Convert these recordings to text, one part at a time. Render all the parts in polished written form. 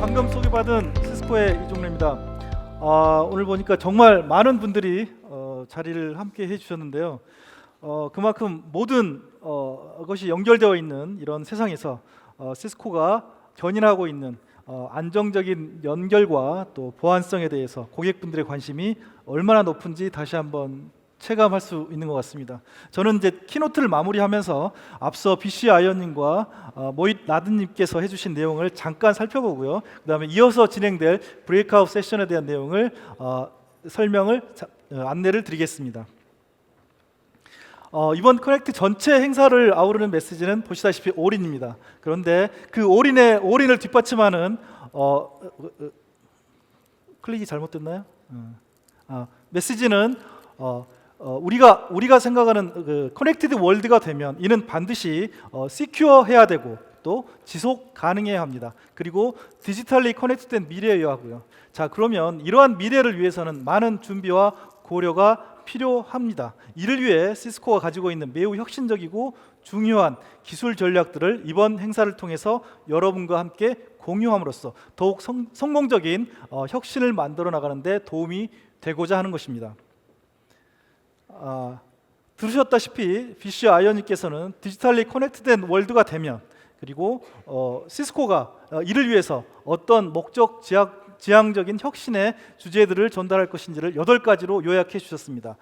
방금 소개받은 시스코의 이종래입니다. 오늘 보니까 정말 많은 분들이 자리를 함께 해주셨는데요. 그만큼 모든 것이 연결되어 있는 이런 세상에서 시스코가 견인하고 있는 안정적인 연결과 또 보안성에 대해서 고객분들의 관심이 얼마나 높은지 다시 한번 체감할 수 있는 것 같습니다. 저는 이제 키노트를 마무리하면서 앞서 BC 아이언님과 모잇 라든님께서 해주신 내용을 잠깐 살펴보고요. 그 다음에 이어서 진행될 브레이크아웃 세션에 대한 내용을 안내를 드리겠습니다. 이번 커넥트 전체 행사를 아우르는 메시지는 보시다시피 올인입니다. 그런데 그 올인을 뒷받침하는 클릭이 잘못됐나요? 메시지는 우리가 생각하는 그 커넥티드 월드가 되면 이는 반드시 시큐어해야 되고 또 지속 가능해야 합니다. 그리고 디지털리 커넥트된 미래여야 하고요. 자, 그러면 이러한 미래를 위해서는 많은 준비와 고려가 필요합니다. 이를 위해 시스코가 가지고 있는 매우 혁신적이고 중요한 기술 전략들을 이번 행사를 통해서 여러분과 함께 공유함으로써 더욱 성공적인 혁신을 만들어 나가는 데 도움이 되고자 하는 것입니다. 들으셨다시피 BC 아이언님께서는 디지털리 커넥트된 월드가 되면, 그리고 시스코가 이를 위해서 어떤 목적 지향적인 혁신의 주제들을 전달할 것인지를 8가지로 요약해 주셨습니다.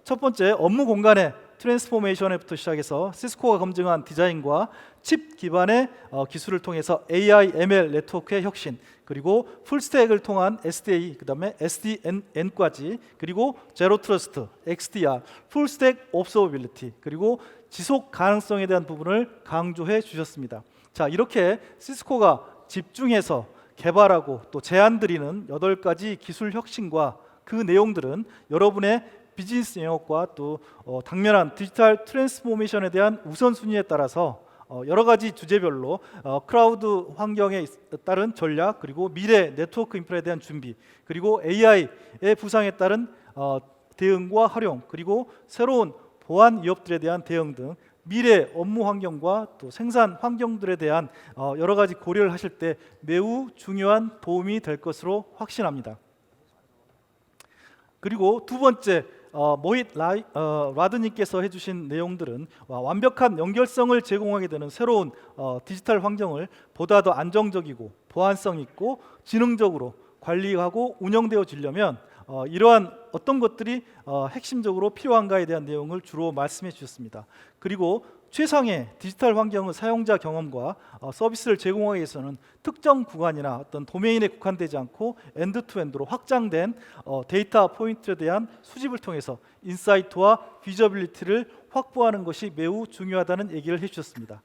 첫 번째, 업무 공간의 트랜스포메이션부터 시작해서 시스코가 검증한 디자인과 칩 기반의 기술을 통해서 AI, ML 네트워크의 혁신, 그리고 풀스택을 통한 SDA, 그 다음에 SDN까지, 그리고 제로 트러스트, XDR, 풀스택 옵서버빌리티, 그리고 지속 가능성에 대한 부분을 강조해 주셨습니다. 자, 이렇게 시스코가 집중해서 개발하고 또 제안드리는 8가지 기술 혁신과 그 내용들은 여러분의 비즈니스 영역과 또 당면한 디지털 트랜스포메이션에 대한 우선순위에 따라서 여러 가지 주제별로 클라우드 환경에 따른 전략, 그리고 미래 네트워크 인프라에 대한 준비, 그리고 AI의 부상에 따른 대응과 활용, 그리고 새로운 보안 위협들에 대한 대응 등 미래 업무 환경과 또 생산 환경들에 대한 여러 가지 고려를 하실 때 매우 중요한 도움이 될 것으로 확신합니다. 그리고 두 번째, 모잇 라드님께서 해주신 내용들은 완벽한 연결성을 제공하게 되는 새로운 디지털 환경을 보다 더 안정적이고 보안성 있고 지능적으로 관리하고 운영되어지려면 이러한 어떤 것들이 핵심적으로 필요한가에 대한 내용을 주로 말씀해 주셨습니다. 그리고 최상의 디지털 환경의 사용자 경험과 서비스를 제공하기 위해서는 특정 구간이나 어떤 도메인에 국한되지 않고 엔드투엔드로 확장된 데이터 포인트에 대한 수집을 통해서 인사이트와 비저빌리티를 확보하는 것이 매우 중요하다는 얘기를 해주셨습니다.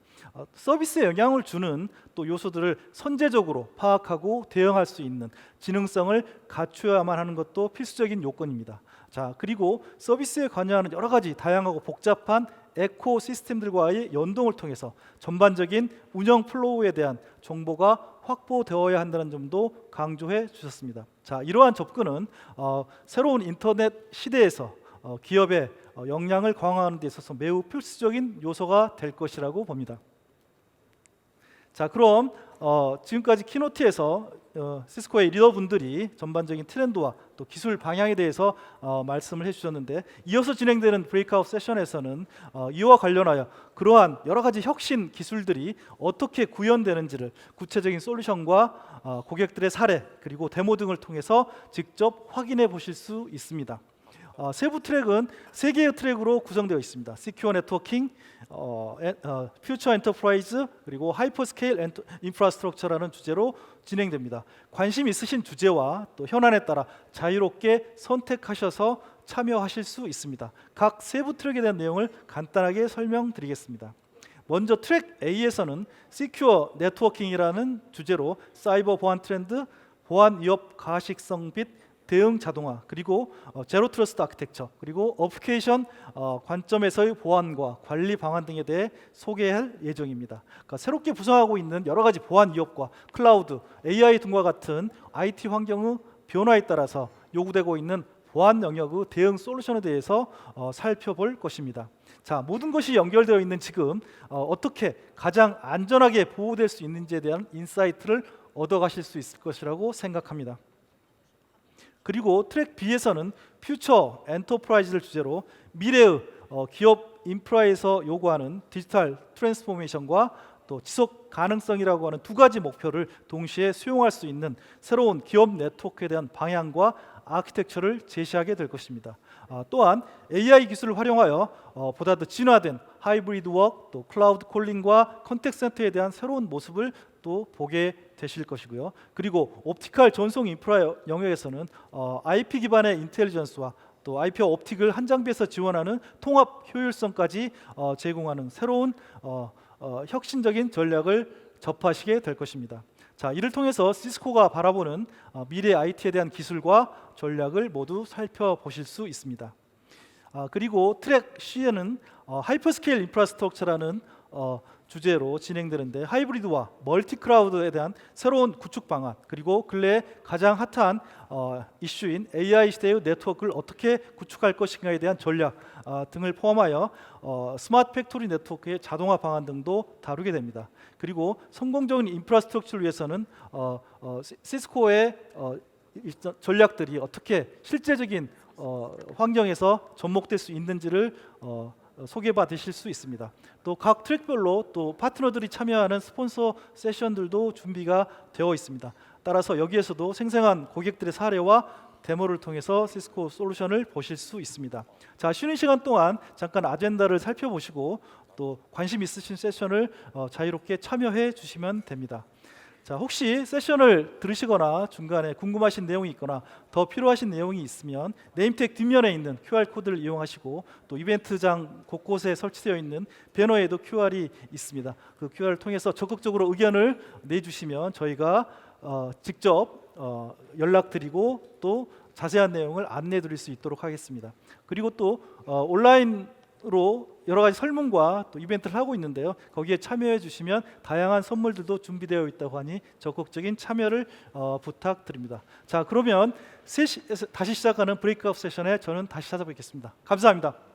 서비스에 영향을 주는 또 요소들을 선제적으로 파악하고 대응할 수 있는 지능성을 갖추어야만 하는 것도 필수적인 요건입니다. 자, 그리고 서비스에 관여하는 여러 가지 다양하고 복잡한 에코시스템들과의 연동을 통해서 전반적인 운영 플로우에 대한 정보가 확보되어야 한다는 점도 강조해 주셨습니다. 자, 이러한 접근은 새로운 인터넷 시대에서 기업의 역량을 강화하는 데 있어서 매우 필수적인 요소가 될 것이라고 봅니다. 자, 그럼 지금까지 키노트에서 시스코의 리더분들이 전반적인 트렌드와 또 기술 방향에 대해서 말씀을 해주셨는데, 이어서 진행되는 브레이크아웃 세션에서는 이와 관련하여 그러한 여러 가지 혁신 기술들이 어떻게 구현되는지를 구체적인 솔루션과 고객들의 사례, 그리고 데모 등을 통해서 직접 확인해 보실 수 있습니다. 세부 트랙은 3개의 트랙으로 구성되어 있습니다. 시큐어 네트워킹, 퓨처 엔터프라이즈, 그리고 하이퍼스케일 인프라스트럭처라는 주제로 진행됩니다. 관심 있으신 주제와 또 현안에 따라 자유롭게 선택하셔서 참여하실 수 있습니다. 각 세부 트랙에 대한 내용을 간단하게 설명드리겠습니다. 먼저 트랙 A에서는 시큐어 네트워킹이라는 주제로 사이버 보안 트렌드, 보안 위협 가식성 및 대응 자동화, 그리고 제로 트러스트 아키텍처, 그리고 어플리케이션 관점에서의 보안과 관리 방안 등에 대해 소개할 예정입니다. 그러니까 새롭게 부상하고 있는 여러 가지 보안 위협과 클라우드, AI 등과 같은 IT 환경의 변화에 따라서 요구되고 있는 보안 영역의 대응 솔루션에 대해서 살펴볼 것입니다. 자, 모든 것이 연결되어 있는 지금 어떻게 가장 안전하게 보호될 수 있는지에 대한 인사이트를 얻어가실 수 있을 것이라고 생각합니다. 그리고 트랙 B에서는 퓨처 엔터프라이즈를 주제로 미래의 기업 인프라에서 요구하는 디지털 트랜스포메이션과 또 지속 가능성이라고 하는 두 가지 목표를 동시에 수용할 수 있는 새로운 기업 네트워크에 대한 방향과 아키텍처를 제시하게 될 것입니다. 또한 AI 기술을 활용하여 보다 더 진화된 하이브리드 워크, 또 클라우드 콜링과 컨택트 센터에 대한 새로운 모습을 또 보게 되실 것이고요. 그리고 옵티컬 전송 인프라 영역에서는 IP 기반의 인텔리전스와 또 IP 옵틱을 한 장비에서 지원하는 통합 효율성까지 제공하는 새로운 혁신적인 전략을 접하시게 될 것입니다. 자, 이를 통해서 시스코가 바라보는 미래 IT에 대한 기술과 전략을 모두 살펴보실 수 있습니다. 그리고 트랙 C에는 하이퍼스케일 인프라스트럭처라는 주제로 진행되는데 하이브리드와 멀티 클라우드에 대한 새로운 구축 방안, 그리고 근래 가장 핫한 이슈인 AI 시대의 네트워크를 어떻게 구축할 것인가에 대한 전략 등을 포함하여 스마트 팩토리 네트워크의 자동화 방안 등도 다루게 됩니다. 그리고 성공적인 인프라스트럭처를 위해서는 시스코의 전략들이 어떻게 실제적인 환경에서 접목될 수 있는지를 소개받으실 수 있습니다. 또 각 트랙별로 또 파트너들이 참여하는 스폰서 세션들도 준비가 되어 있습니다. 따라서 여기에서도 생생한 고객들의 사례와 데모를 통해서 시스코 솔루션을 보실 수 있습니다. 자, 쉬는 시간 동안 잠깐 아젠다를 살펴보시고 또 관심 있으신 세션을 자유롭게 참여해 주시면 됩니다. 자, 혹시 세션을 들으시거나 중간에 궁금하신 내용이 있거나 더 필요하신 내용이 있으면 네임택 뒷면에 있는 QR코드를 이용하시고 또 이벤트장 곳곳에 설치되어 있는 배너에도 QR이 있습니다. 그 QR을 통해서 적극적으로 의견을 내주시면 저희가 직접 연락드리고 또 자세한 내용을 안내해 드릴 수 있도록 하겠습니다. 그리고 또 온라인으로 여러 가지 설문과 또 이벤트를 하고 있는데요. 거기에 참여해 주시면 다양한 선물들도 준비되어 있다고 하니 적극적인 참여를 부탁드립니다. 자, 그러면 3시 다시 시작하는 브레이크아웃 세션에 저는 다시 찾아뵙겠습니다. 감사합니다.